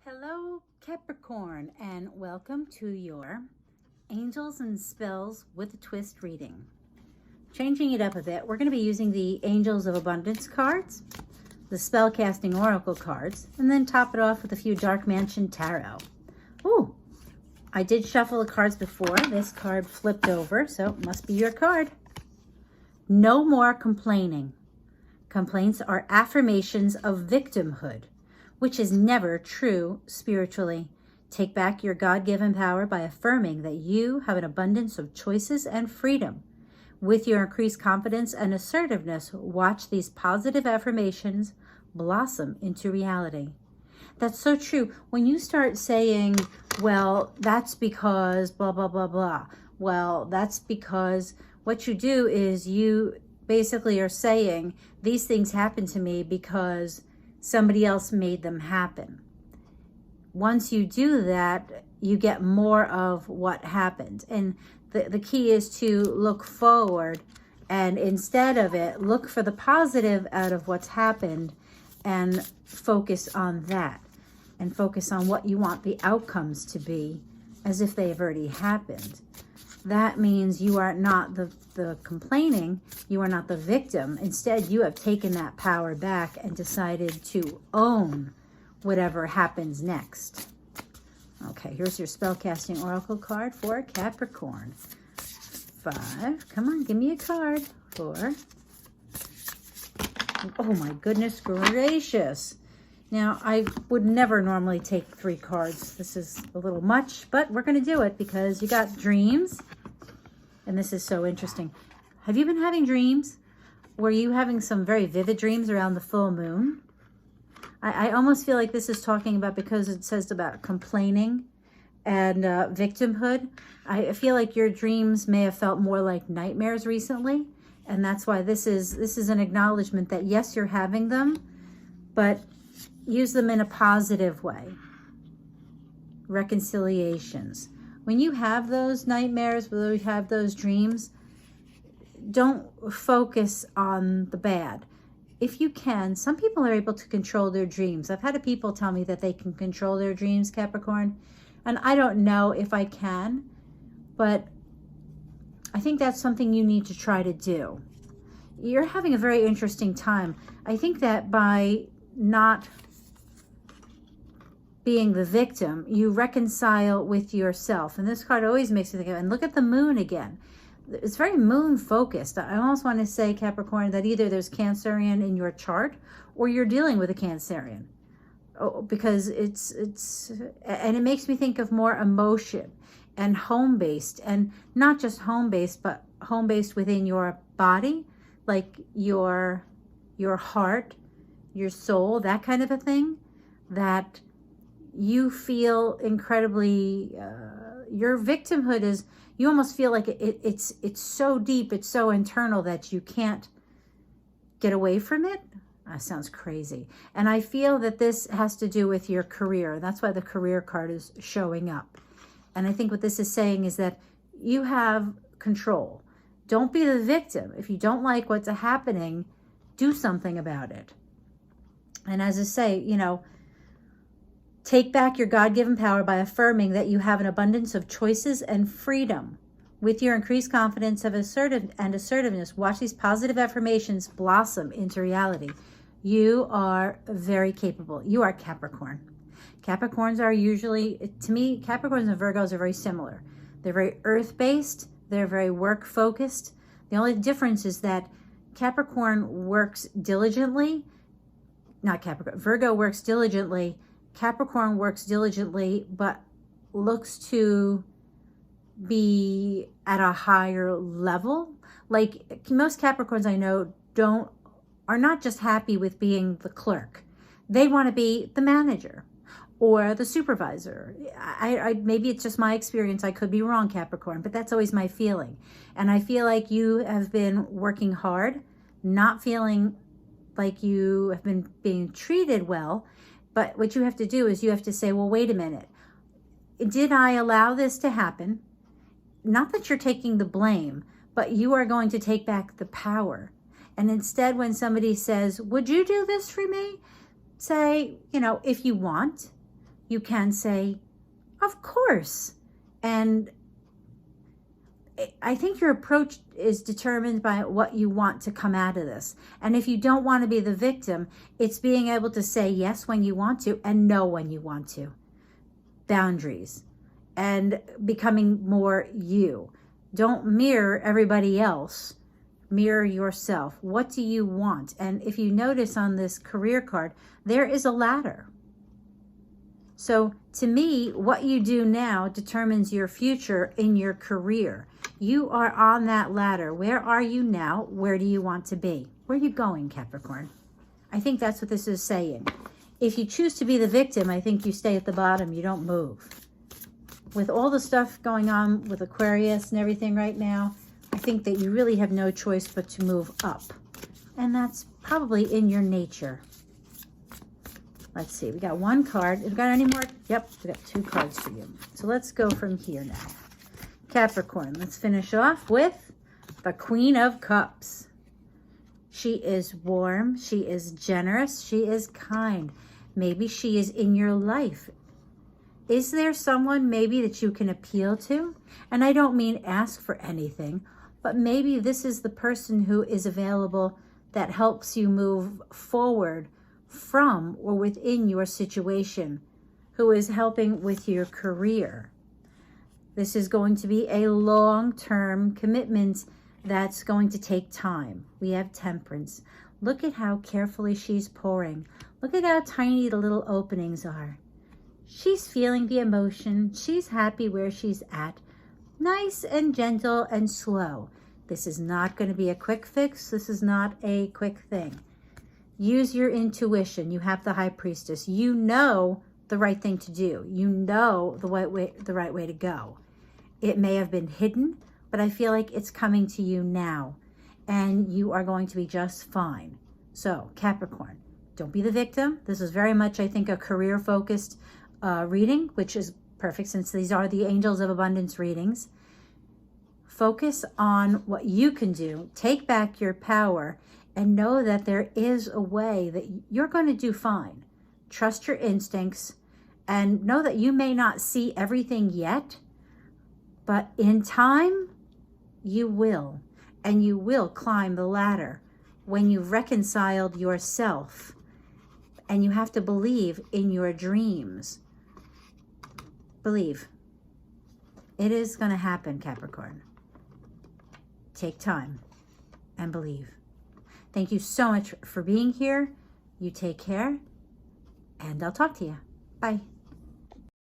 Hello, Capricorn, and welcome to your Angels and Spells with a Twist reading. Changing it up a bit, we're going to be using the Angels of Abundance cards, the Spellcasting Oracle cards, and then top it off with a few Dark Mansion Tarot. Ooh, I did shuffle the cards before. This card flipped over, so it must be your card. No more complaining. Complaints are affirmations of victimhood, which is never true spiritually. Take back your God-given power by affirming that you have an abundance of choices and freedom. With your increased confidence and assertiveness, watch these positive affirmations blossom into reality. That's so true. When you start saying, well, that's because blah, blah, blah, blah. Well, that's because what you do is you basically are saying these things happen to me because somebody else made them happen. Once you do that, you get more of what happened. And the key is to look forward, and instead of it, look for the positive out of what's happened and focus on that. And focus on what you want the outcomes to be as if they have already happened. That means you are not the complaining, you are not the victim. Instead, you have taken that power back and decided to own whatever happens next. Okay, here's your Spellcasting Oracle card for Capricorn. 5, come on, give me a card. 4. Oh my goodness gracious. Now, I would never normally take 3 cards. This is a little much, but we're going to do it because you got dreams. And this is so interesting. Have you been having dreams? Were you having some very vivid dreams around the full moon? I almost feel like this is talking about, because it says about complaining and victimhood. I feel like your dreams may have felt more like nightmares recently. And that's why this is an acknowledgement that yes, you're having them, but use them in a positive way. Reconciliations. When you have those nightmares, when you have those dreams, don't focus on the bad. If you can, some people are able to control their dreams. I've had people tell me that they can control their dreams, Capricorn, and I don't know if I can, but I think that's something you need to try to do. You're having a very interesting time. I think that by not being the victim, you reconcile with yourself. And this card always makes me think of, and look at the moon again. It's very moon focused. I almost want to say, Capricorn, that either there's Cancerian in your chart or you're dealing with a Cancerian. Oh, because and it makes me think of more emotion and home-based, and not just home-based, but home-based within your body, like your heart, your soul, that kind of a thing, that you feel incredibly, your victimhood is, you almost feel like it's so deep, it's so internal that you can't get away from it. That sounds crazy. And I feel that this has to do with your career. That's why the career card is showing up. And I think what this is saying is that you have control. Don't be the victim. If you don't like what's happening, do something about it. And as I say, take back your God-given power by affirming that you have an abundance of choices and freedom. With your increased confidence of assertiveness, watch these positive affirmations blossom into reality. You are very capable. You are Capricorn. Capricorns are usually, to me, Capricorns and Virgos are very similar. They're very earth-based. They're very work-focused. The only difference is that Capricorn works diligently. Not Capricorn. Virgo works diligently. Capricorn works diligently, but looks to be at a higher level. Like most Capricorns I know are not just happy with being the clerk. They want to be the manager or the supervisor. Maybe it's just my experience. I could be wrong, Capricorn, but that's always my feeling. And I feel like you have been working hard, not feeling like you have been being treated well. But what you have to do is you have to say, well, wait a minute. Did I allow this to happen? Not that you're taking the blame, but you are going to take back the power. And instead, when somebody says, would you do this for me? Say, if you want, you can say, of course. And I think your approach is determined by what you want to come out of this. And if you don't want to be the victim, it's being able to say yes when you want to and no when you want to. Boundaries and becoming more you. Don't mirror everybody else. Mirror yourself. What do you want? And if you notice on this career card, there is a ladder. So to me, what you do now determines your future in your career. You are on that ladder. Where are you now? Where do you want to be? Where are you going, Capricorn? I think that's what this is saying. If you choose to be the victim, I think you stay at the bottom. You don't move. With all the stuff going on with Aquarius and everything right now, I think that you really have no choice but to move up. And that's probably in your nature. Let's see. We got one card. Have we got any more? Yep, we got 2 cards for you. So let's go from here now. Capricorn, let's finish off with the Queen of Cups. She is warm. She is generous. She is kind. Maybe she is in your life. Is there someone maybe that you can appeal to? And I don't mean ask for anything, but maybe this is the person who is available that helps you move forward from or within your situation, who is helping with your career. This is going to be a long-term commitment that's going to take time. We have Temperance. Look at how carefully she's pouring. Look at how tiny the little openings are. She's feeling the emotion. She's happy where she's at. Nice and gentle and slow. This is not going to be a quick fix. This is not a quick thing. Use your intuition. You have the High Priestess. You know the right thing to do. You know the right way to go. It may have been hidden, but I feel like it's coming to you now, and you are going to be just fine. So, Capricorn, don't be the victim. This is very much, I think, a career-focused reading, which is perfect since these are the Angels of Abundance readings. Focus on what you can do. Take back your power and know that there is a way that you're going to do fine. Trust your instincts and know that you may not see everything yet, but in time, you will. And you will climb the ladder when you've reconciled yourself. And you have to believe in your dreams. Believe. It is going to happen, Capricorn. Take time and believe. Thank you so much for being here. You take care. And I'll talk to you. Bye.